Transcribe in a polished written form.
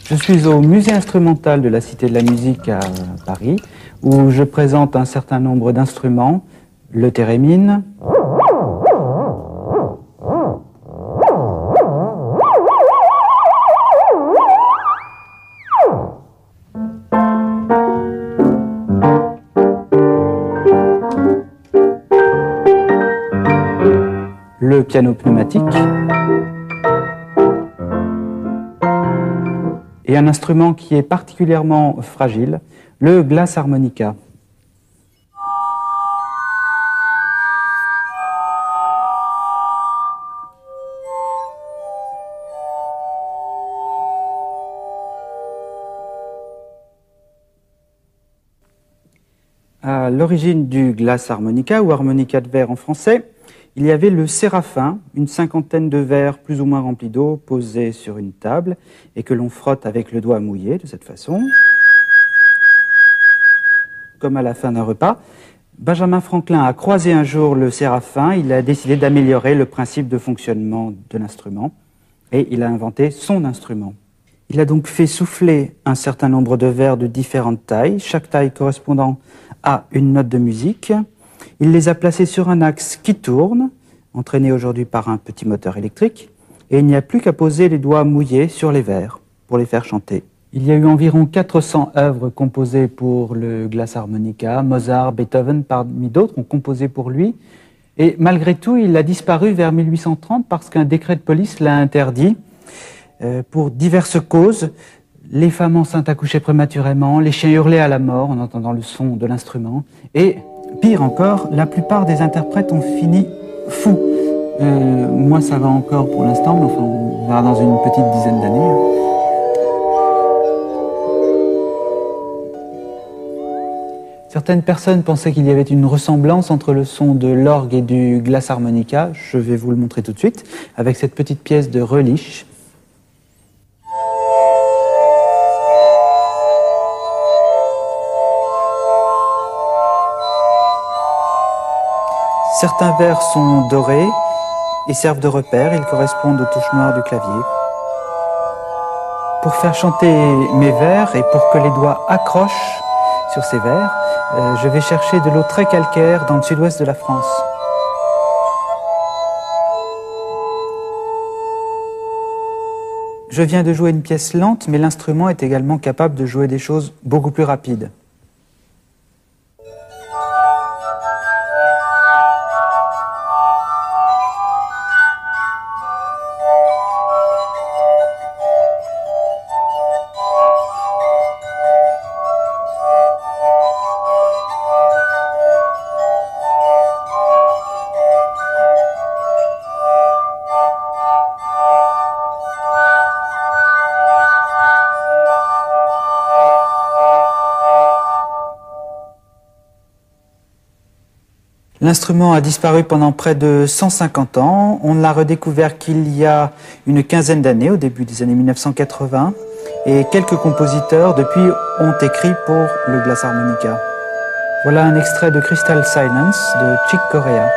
Je suis au musée instrumental de la Cité de la Musique à Paris, où je présente un certain nombre d'instruments, le thérémine, le piano pneumatique et un instrument qui est particulièrement fragile, le glass harmonica. À l'origine du glass harmonica, ou harmonica de verre en français, il y avait le séraphin, une cinquantaine de verres plus ou moins remplis d'eau posés sur une table et que l'on frotte avec le doigt mouillé de cette façon, comme à la fin d'un repas. Benjamin Franklin a croisé un jour le séraphin, il a décidé d'améliorer le principe de fonctionnement de l'instrument et il a inventé son instrument. Il a donc fait souffler un certain nombre de verres de différentes tailles, chaque taille correspondant à une note de musique. Il les a placés sur un axe qui tourne, entraîné aujourd'hui par un petit moteur électrique, et il n'y a plus qu'à poser les doigts mouillés sur les verres pour les faire chanter. Il y a eu environ 400 œuvres composées pour le glass harmonica. Mozart, Beethoven, parmi d'autres, ont composé pour lui. Et malgré tout, il a disparu vers 1830 parce qu'un décret de police l'a interdit pour diverses causes. Les femmes enceintes accouchaient prématurément, les chiens hurlaient à la mort en entendant le son de l'instrument. Et pire encore, la plupart des interprètes ont fini fous. Moi, ça va encore pour l'instant, mais enfin, on verra dans une petite dizaine d'années. Certaines personnes pensaient qu'il y avait une ressemblance entre le son de l'orgue et du glass harmonica. Je vais vous le montrer tout de suite, avec cette petite pièce de Relich. Certains vers sont dorés et servent de repère, ils correspondent aux touches noires du clavier. Pour faire chanter mes vers et pour que les doigts accrochent sur ces vers, je vais chercher de l'eau très calcaire dans le sud-ouest de la France. Je viens de jouer une pièce lente, mais l'instrument est également capable de jouer des choses beaucoup plus rapides. L'instrument a disparu pendant près de 150 ans. On ne l'a redécouvert qu'il y a une quinzaine d'années, au début des années 1980. Et quelques compositeurs, depuis, ont écrit pour le glass harmonica. Voilà un extrait de Crystal Silence de Chick Corea.